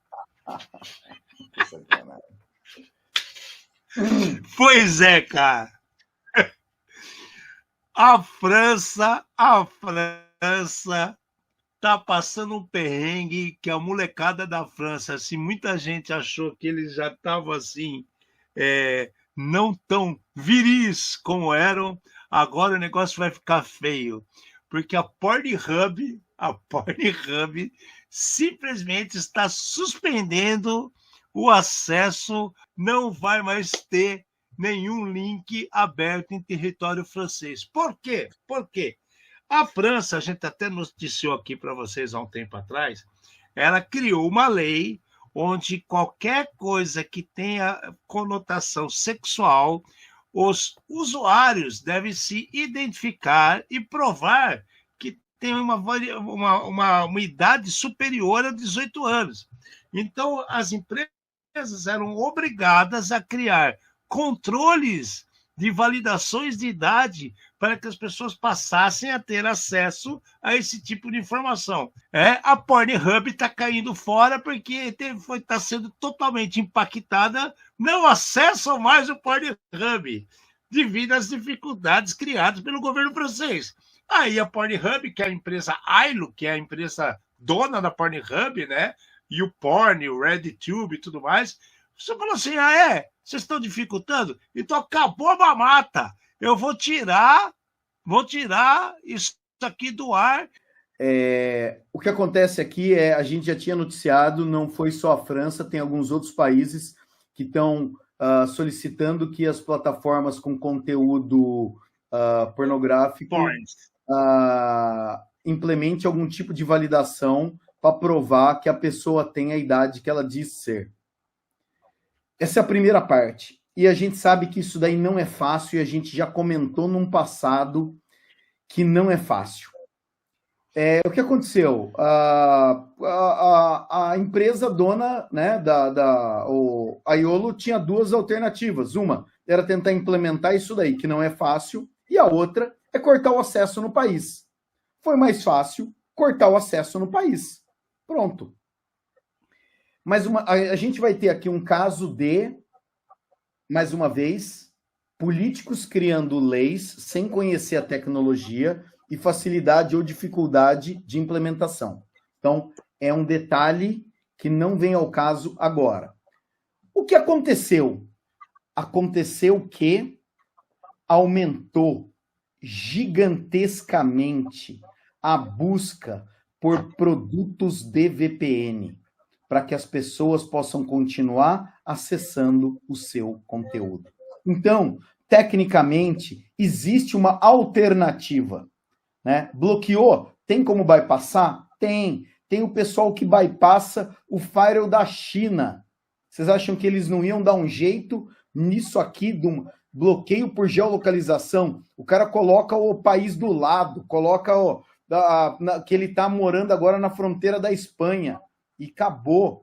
Pois é, cara. A França tá passando um perrengue que a molecada da França, assim, muita gente achou que eles já estavam assim, não tão viris como eram. Agora o negócio vai ficar feio, porque a Pornhub simplesmente está suspendendo o acesso não vai mais ter nenhum link aberto em território francês. Por quê? Por quê? A França, a gente até noticiou aqui para vocês há um tempo atrás, ela criou uma lei onde qualquer coisa que tenha conotação sexual, os usuários devem se identificar e provar que tem uma idade superior a 18 anos. Então, as empresas eram obrigadas a criar controles de validações de idade para que as pessoas passassem a ter acesso a esse tipo de informação. A Pornhub está caindo fora porque está sendo totalmente impactada, não acessam mais o Pornhub, devido às dificuldades criadas pelo governo francês. Aí a Pornhub, que é a empresa Ailo, que é a empresa dona da Pornhub, né? E o Porn, o RedTube e tudo mais, você falou assim, vocês estão dificultando? Então acabou a mamata. Eu vou tirar isso aqui do ar. O que acontece aqui a gente já tinha noticiado, não foi só a França, tem alguns outros países que estão solicitando que as plataformas com conteúdo pornográfico implemente algum tipo de validação para provar que a pessoa tem a idade que ela diz ser. Essa é a primeira parte. E a gente sabe que isso daí não é fácil, e a gente já comentou num passado que não é fácil. O que aconteceu? A empresa dona, né, a Iolo tinha duas alternativas. Uma era tentar implementar isso daí, que não é fácil, e a outra é cortar o acesso no país. Foi mais fácil cortar o acesso no país. Pronto. Mas a gente vai ter aqui um caso de, mais uma vez, políticos criando leis sem conhecer a tecnologia e facilidade ou dificuldade de implementação. Então, é um detalhe que não vem ao caso agora. O que aconteceu? Aconteceu que aumentou gigantescamente a busca por produtos de VPN, para que as pessoas possam continuar acessando o seu conteúdo. Então, tecnicamente, existe uma alternativa, né? Bloqueou? Tem como bypassar? Tem. Tem o pessoal que bypassa o firewall da China. Vocês acham que eles não iam dar um jeito nisso aqui, de um bloqueio por geolocalização? O cara coloca o país do lado, coloca que ele está morando agora na fronteira da Espanha, e acabou.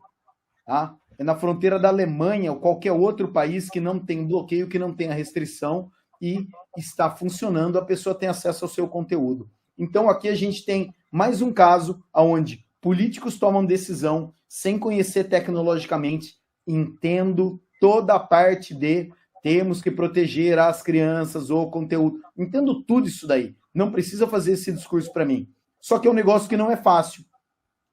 Tá? É na fronteira da Alemanha ou qualquer outro país que não tem bloqueio, que não tem a restrição e está funcionando, a pessoa tem acesso ao seu conteúdo. Então aqui a gente tem mais um caso onde políticos tomam decisão sem conhecer tecnologicamente, entendo toda a parte de temos que proteger as crianças ou o conteúdo. Entendo tudo isso daí. Não precisa fazer esse discurso para mim. Só que é um negócio que não é fácil.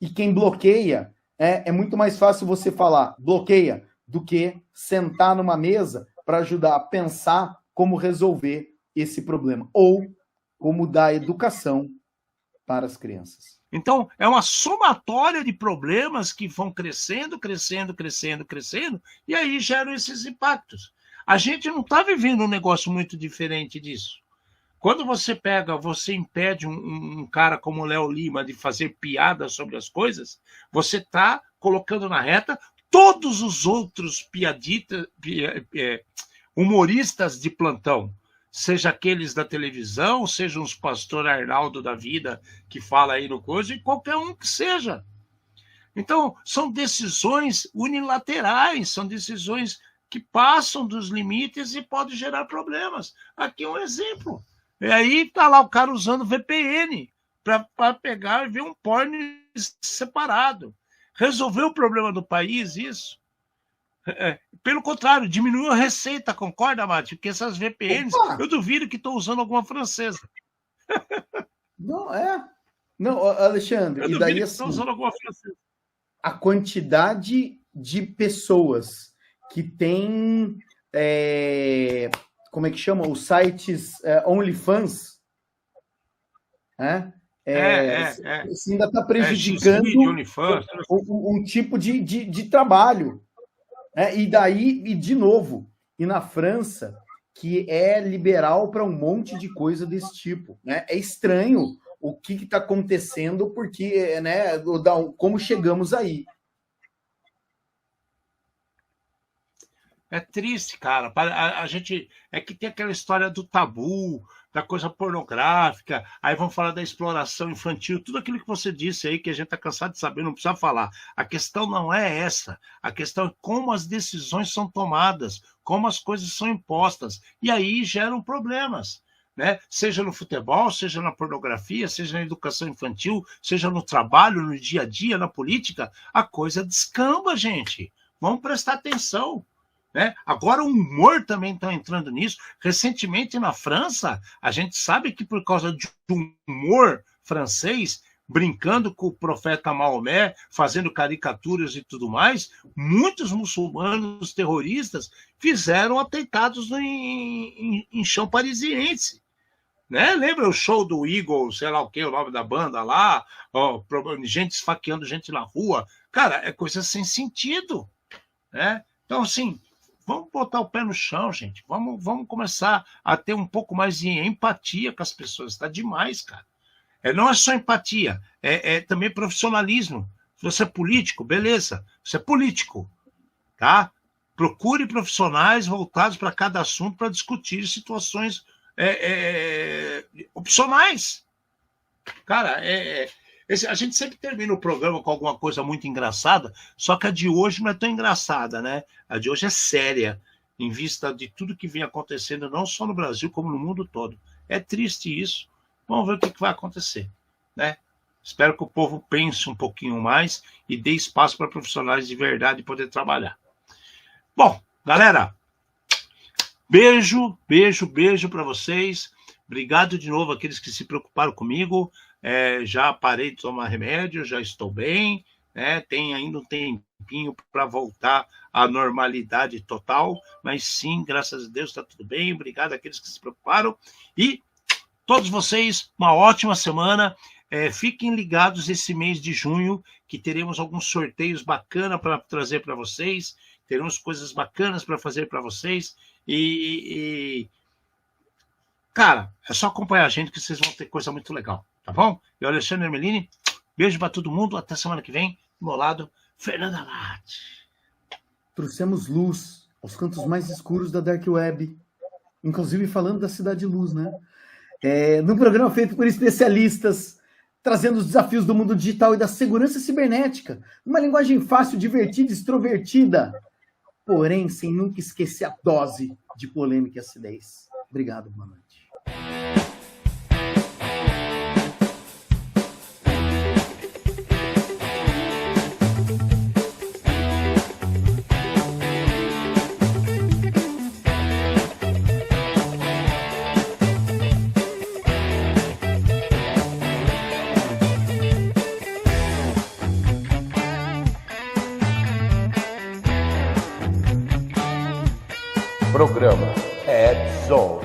E quem bloqueia, é muito mais fácil você falar bloqueia do que sentar numa mesa para ajudar a pensar como resolver esse problema ou como dar educação para as crianças. Então, é uma somatória de problemas que vão crescendo, e aí geram esses impactos. A gente não está vivendo um negócio muito diferente disso. Quando você impede um cara como o Léo Lima de fazer piada sobre as coisas, você está colocando na reta todos os outros humoristas de plantão, seja aqueles da televisão, seja os pastor Arnaldo da vida que fala aí no coisa, e qualquer um que seja. Então, são decisões unilaterais, são decisões que passam dos limites e podem gerar problemas. Aqui é um exemplo. E aí está lá o cara usando VPN para pegar e ver um porno separado. Resolveu o problema do país isso? Pelo contrário, diminuiu a receita, concorda, Mati? Porque essas VPNs, eu duvido que estão usando alguma francesa. Não, Não, Alexandre, e daí assim, usando alguma francesa. A quantidade de pessoas que têm... como é que chama? Os sites OnlyFans, isso ainda está prejudicando um tipo de trabalho. E daí, e de novo, e na França, que é liberal para um monte de coisa desse tipo, né? É estranho o que está acontecendo, porque, né, como chegamos aí. É triste, cara. A gente é que tem aquela história do tabu, da coisa pornográfica, aí vão falar da exploração infantil, tudo aquilo que você disse aí, que a gente está cansado de saber, não precisa falar. A questão não é essa. A questão é como as decisões são tomadas, como as coisas são impostas. E aí geram problemas, né? Seja no futebol, seja na pornografia, seja na educação infantil, seja no trabalho, no dia a dia, na política, a coisa descamba, gente. Vamos prestar atenção. Né? Agora o humor também está entrando nisso. Recentemente na França, a gente sabe que por causa de um humor francês, brincando com o profeta Maomé, fazendo caricaturas e tudo mais, muitos muçulmanos terroristas fizeram atentados em chão parisiense. Né? Lembra o show do Eagle, sei lá o que, o nome da banda lá, gente esfaqueando gente na rua? Cara, é coisa sem sentido. Né? Então, assim, vamos botar o pé no chão, gente. Vamos começar a ter um pouco mais de empatia com as pessoas. Está demais, cara. Não é só empatia, é também profissionalismo. Se você é político, beleza. Você é político, tá? Procure profissionais voltados para cada assunto para discutir situações opcionais. Cara, a gente sempre termina o programa com alguma coisa muito engraçada, só que a de hoje não é tão engraçada, né? A de hoje é séria, em vista de tudo que vem acontecendo, não só no Brasil, como no mundo todo. É triste isso. Vamos ver o que vai acontecer, né? Espero que o povo pense um pouquinho mais e dê espaço para profissionais de verdade poder trabalhar. Bom, galera, beijo para vocês. Obrigado de novo àqueles que se preocuparam comigo. Já parei de tomar remédio, já estou bem, né? Tem ainda um tempinho para voltar à normalidade total, mas sim, graças a Deus está tudo bem. Obrigado àqueles que se preocuparam e todos vocês, uma ótima semana. Fiquem ligados esse mês de junho, que teremos alguns sorteios bacanas para trazer para vocês, teremos coisas bacanas para fazer para vocês cara, é só acompanhar a gente que vocês vão ter coisa muito legal, tá bom? Eu, Alexandre Hermelini, beijo para todo mundo, até semana que vem. Do meu lado, Fernanda Latti. Trouxemos luz aos cantos mais escuros da Dark Web, inclusive falando da Cidade Luz, né? Num programa feito por especialistas, trazendo os desafios do mundo digital e da segurança cibernética, numa linguagem fácil, divertida, extrovertida, porém sem nunca esquecer a dose de polêmica e acidez. Obrigado, boa noite. Programa Ed Zone.